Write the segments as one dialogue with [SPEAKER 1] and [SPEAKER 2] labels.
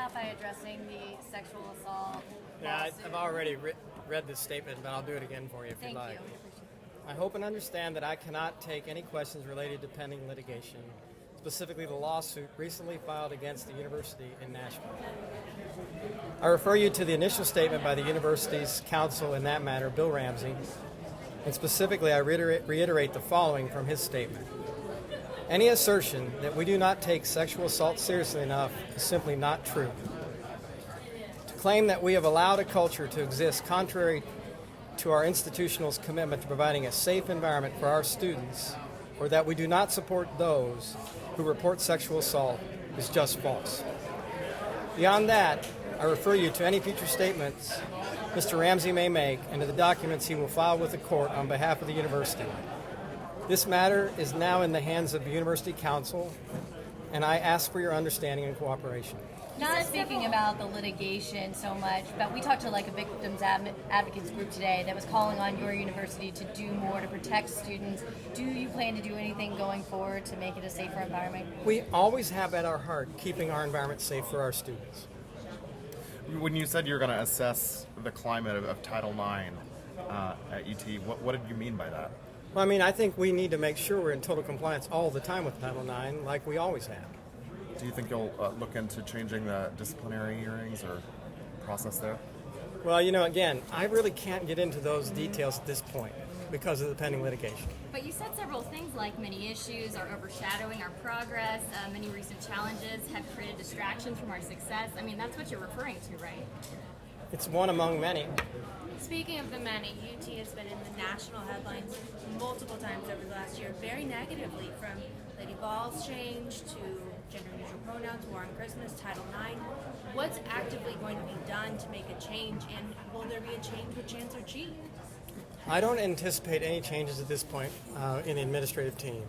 [SPEAKER 1] out by addressing the sexual assault
[SPEAKER 2] Yeah,
[SPEAKER 1] lawsuit?
[SPEAKER 2] I've already read this statement, but I'll do it again for you if
[SPEAKER 1] Thank
[SPEAKER 2] you'd like.
[SPEAKER 1] you.
[SPEAKER 2] I hope and understand that I cannot take any questions related to pending litigation, specifically the lawsuit recently filed against the university in Nashville. I refer you to the initial statement by the university's counsel in that matter, Bill Ramsey, and specifically I reiterate the following from his statement. Any assertion that we do not take sexual assault seriously enough is simply not true. To claim that we have allowed a culture to exist contrary to our institutional's commitment to providing a safe environment for our students, or that we do not support those who report sexual assault, is just false. Beyond that, I refer you to any future statements Mr. Ramsey may make and to the documents he will file with the court on behalf of the university. This matter is now in the hands of the University Council, and I ask for your understanding and cooperation.
[SPEAKER 1] Not speaking about the litigation so much, but we talked to like a victims advocates group today that was calling on your university to do more to protect students. Do you plan to do anything going forward to make it a safer environment?
[SPEAKER 2] We always have at our heart keeping our environment safe for our students.
[SPEAKER 3] When you said you were going to assess the climate of Title IX at UT, what did you mean by that?
[SPEAKER 2] Well, I mean, I think we need to make sure we're in total compliance all the time with Title IX, like we always have.
[SPEAKER 3] Do you think you'll look into changing the disciplinary hearings or process there?
[SPEAKER 2] Well, you know, again, I really can't get into those details at this point because of the pending litigation.
[SPEAKER 4] But you said several things like many issues are overshadowing our progress, many recent challenges have created distractions from our success. I mean, that's what you're referring to, right?
[SPEAKER 2] It's one among many.
[SPEAKER 5] Speaking of the many, UT has been in the national headlines multiple times over the last year, very negatively, from Lady Ball's change to gender-neutral pronouns, War on Christmas, Title IX. What's actively going to be done to make a change, and will there be a change with Chancellor G?
[SPEAKER 2] I don't anticipate any changes at this point in the administrative team,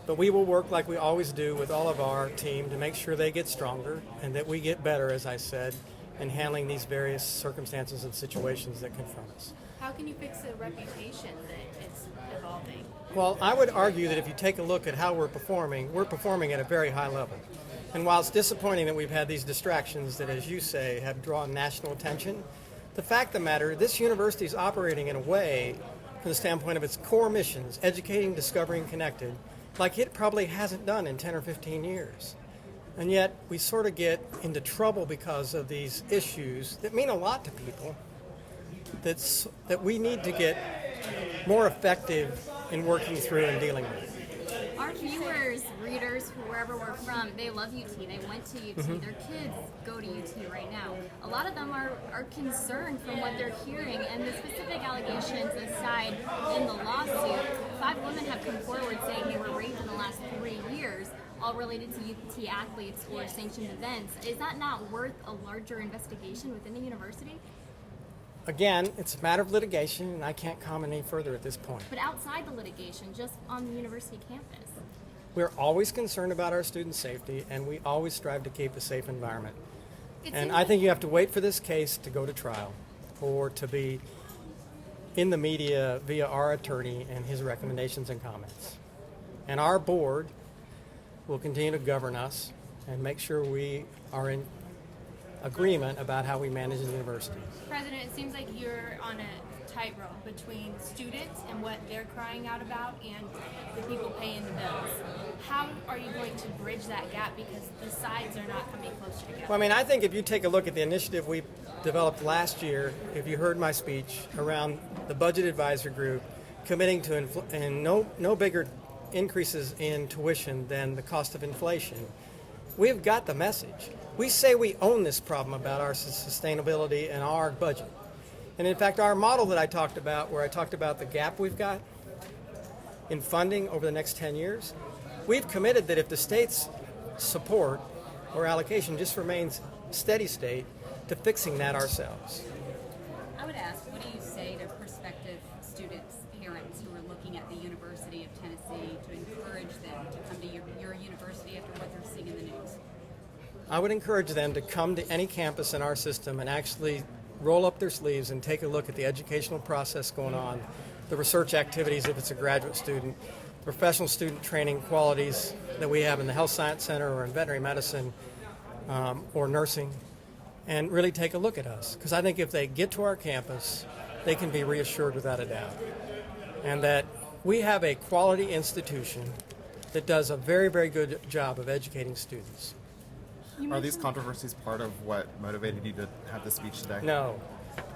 [SPEAKER 2] but we will work like we always do with all of our team to make sure they get stronger and that we get better, as I said, in handling these various circumstances and situations that confront us.
[SPEAKER 5] How can you fix the reputation that it's evolving?
[SPEAKER 2] Well, I would argue that if you take a look at how we're performing at a very high level. And while it's disappointing that we've had these distractions that, as you say, have drawn national attention, the fact of the matter, this university is operating in a way, from the standpoint of its core missions, educating, discovering, connected, like it probably hasn't done in 10 or 15 years. And yet, we sort of get into trouble because of these issues that mean a lot to people, that we need to get more effective in working through and dealing with.
[SPEAKER 4] Our viewers, readers, wherever we're from, they love UT. They went to UT.
[SPEAKER 2] Mm-hmm.
[SPEAKER 4] Their kids go to UT right now. A lot of them are concerned from what they're hearing, and the specific allegations aside in the lawsuit, 5 women have come forward saying they were raped in the last 3 years, all related to UT athletes or sanctioned events. Is that not worth a larger investigation within the university?
[SPEAKER 2] Again, it's a matter of litigation, and I can't comment any further at this point.
[SPEAKER 4] But outside the litigation, just on the university campus?
[SPEAKER 2] We're always concerned about our student safety, and we always strive to keep a safe environment. And I think you have to wait for this case to go to trial or to be in the media via our attorney and his recommendations and comments. And our board will continue to govern us and make sure we are in agreement about how we manage the university.
[SPEAKER 5] President, it seems like you're on a tightrope between students and what they're crying out about and the people paying the bills. How are you going to bridge that gap, because the sides are not coming closer together?
[SPEAKER 2] Well, I mean, I think if you take a look at the initiative we developed last year, if you heard my speech around the budget advisory group committing to no bigger increases in tuition than the cost of inflation, we've got the message. We say we own this problem about our sustainability and our budget. And in fact, our model that I talked about, where I talked about the gap we've got in funding over the next 10 years, we've committed that if the state's support or allocation just remains steady state, to fixing that ourselves.
[SPEAKER 6] I would ask, what do you say to prospective students, parents who are looking at the University of Tennessee to encourage them to come to your university after what they're seeing in the news?
[SPEAKER 2] I would encourage them to come to any campus in our system and actually roll up their sleeves and take a look at the educational process going on, the research activities if it's a graduate student, professional student training qualities that we have in the Health Science Center or in veterinary medicine or nursing, and really take a look at us. Because I think if they get to our campus, they can be reassured without a doubt. And that we have a quality institution that does a very, very good job of educating students.
[SPEAKER 3] Are these controversies part of what motivated you to have this speech today?
[SPEAKER 2] No.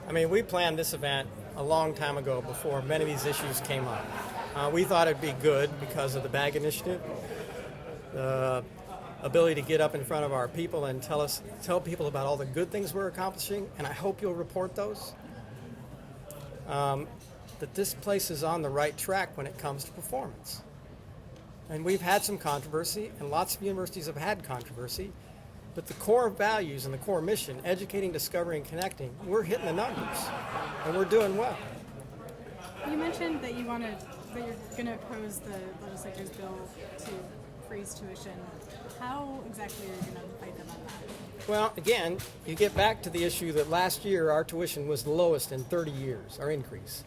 [SPEAKER 2] I mean, we planned this event a long time ago before many of these issues came up. We thought it'd be good because of the BAG initiative, the ability to get up in front of our people and tell people about all the good things we're accomplishing, and I hope you'll report those. That this place is on the right track when it comes to performance. And we've had some controversy, and lots of universities have had controversy, but the core values and the core mission, educating, discovering, connecting, we're hitting the numbers, and we're doing well.
[SPEAKER 7] You mentioned that you're going to oppose the legislature's bill to freeze tuition. How exactly are you going to fight them on that?
[SPEAKER 2] Well, again, you get back to the issue that last year our tuition was the lowest in 30 years, our increase.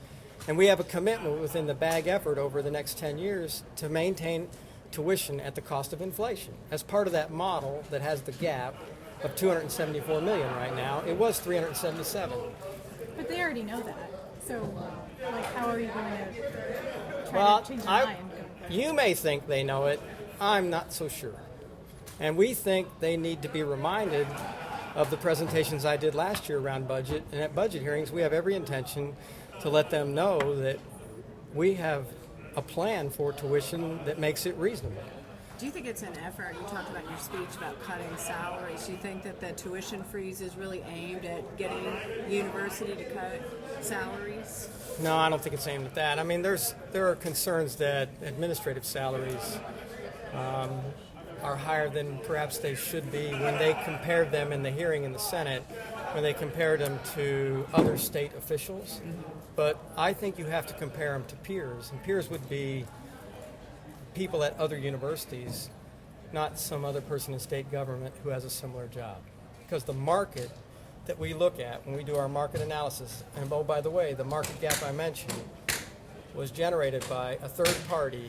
[SPEAKER 2] And we have a commitment within the BAG effort over the next 10 years to maintain tuition at the cost of inflation. As part of that model that has the gap of $274 million right now, it was $377.
[SPEAKER 7] But they already know that. So, how are you going to try to change their mind?
[SPEAKER 2] You may think they know it. I'm not so sure. And we think they need to be reminded of the presentations I did last year around budget. And at budget hearings, we have every intention to let them know that we have a plan for tuition that makes it reasonable.
[SPEAKER 8] Do you think it's an effort? You talked about in your speech about cutting salaries. Do you think that the tuition freeze is really aimed at getting the university to cut salaries?
[SPEAKER 2] No, I don't think it's aimed at that. I mean, there are concerns that administrative salaries are higher than perhaps they should be when they compared them in the hearing in the Senate, when they compared them to other state officials. But I think you have to compare them to peers, and peers would be people at other universities, not some other person in state government who has a similar job. Because the market that we look at when we do our market analysis, and oh, by the way, the market gap I mentioned was generated by a third party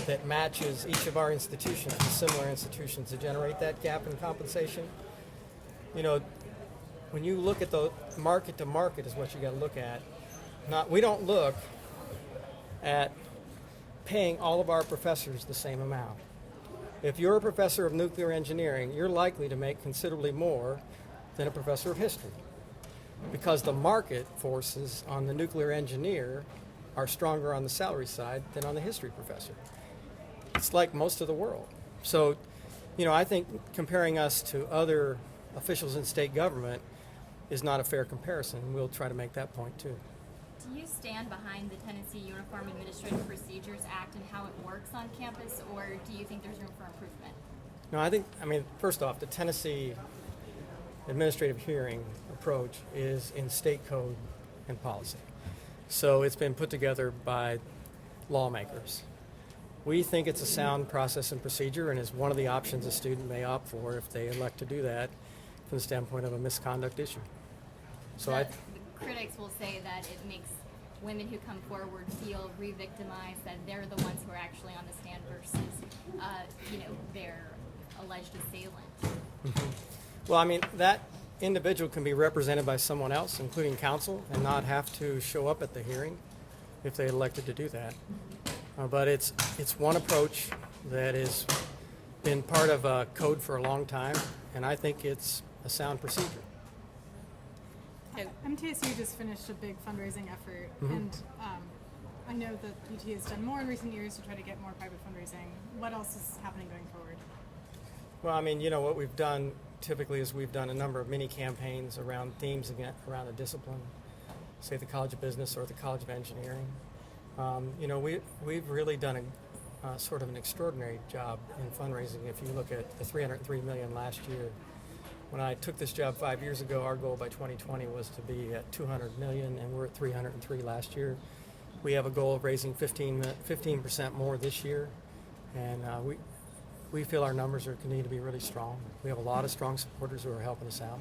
[SPEAKER 2] that matches each of our institutions with similar institutions to generate that gap in compensation. You know, when you look at the market to market is what you got to look at. We don't look at paying all of our professors the same amount. If you're a professor of nuclear engineering, you're likely to make considerably more than a professor of history, because the market forces on the nuclear engineer are stronger on the salary side than on the history professor. It's like most of the world. So, I think comparing us to other officials in state government is not a fair comparison. We'll try to make that point too.
[SPEAKER 4] Do you stand behind the Tennessee Uniform Administrative Procedures Act and how it works on campus, or do you think there's room for improvement?
[SPEAKER 2] No, first off, the Tennessee administrative hearing approach is in state code and policy. So it's been put together by lawmakers. We think it's a sound process and procedure, and is one of the options a student may opt for if they elect to do that from the standpoint of a misconduct issue. So
[SPEAKER 4] the critics will say that it makes women who come forward feel re-victimized, that they're the ones who are actually on the stand versus, their alleged assailant.
[SPEAKER 2] Mm-hmm. Well, that individual can be represented by someone else, including counsel, and not have to show up at the hearing if they elected to do that. But it's one approach that has been part of a code for a long time, and I think it's a sound procedure.
[SPEAKER 7] MTSU just finished a big fundraising effort, and I know that UT has done more in recent years to try to get more private fundraising. What else is happening going forward?
[SPEAKER 2] Well, what we've done typically is we've done a number of mini campaigns around themes around a discipline, say the College of Business or the College of Engineering. We've really done a sort of an extraordinary job in fundraising. If you look at the $303 million last year, when I took this job 5 years ago, our goal by 2020 was to be at $200 million, and we're at $303 last year. We have a goal of raising 15% more this year, and we feel our numbers are continue to be really strong. We have a lot of strong supporters who are helping us out.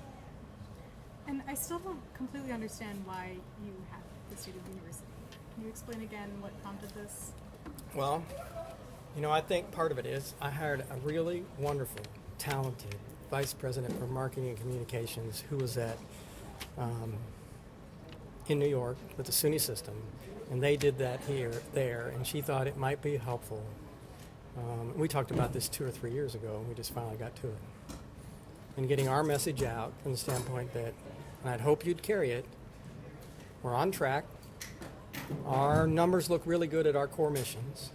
[SPEAKER 7] And I still don't completely understand why you have the State of University. Can you explain again what prompted this?
[SPEAKER 2] Well, I think part of it is I hired a really wonderful, talented vice president for marketing and communications who was at in New York with the SUNY system, and they did that there, and she thought it might be helpful. We talked about this 2 or 3 years ago, and we just finally got to it. And getting our message out from the standpoint that, and I'd hope you'd carry it, we're on track. Our numbers look really good at our core missions.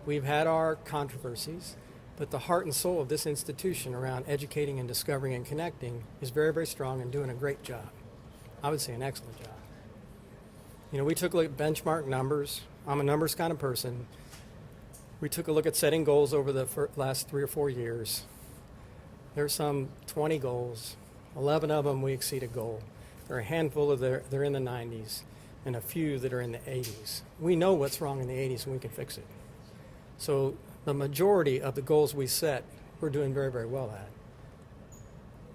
[SPEAKER 2] We've had our controversies, but the heart and soul of this institution around educating and discovering and connecting is very, very strong and doing a great job. I would say an excellent job. You know, we took a look at benchmark numbers. I'm a numbers kind of person. We took a look at setting goals over the last 3 or 4 years. There's some 20 goals. 11 of them we exceed a goal. There are a handful of they're in the 90s and a few that are in the 80s. We know what's wrong in the 80s and we can fix it. So the majority of the goals we set, we're doing very, very well at.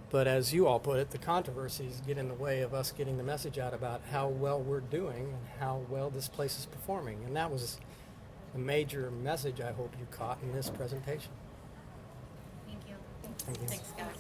[SPEAKER 2] But as you all put it, the controversies get in the way of us getting the message out about how well we're doing and how well this place is performing. And that was a major message I hope you caught in this presentation.
[SPEAKER 5] Thank you.
[SPEAKER 2] Thank you.
[SPEAKER 1] Thanks, guys.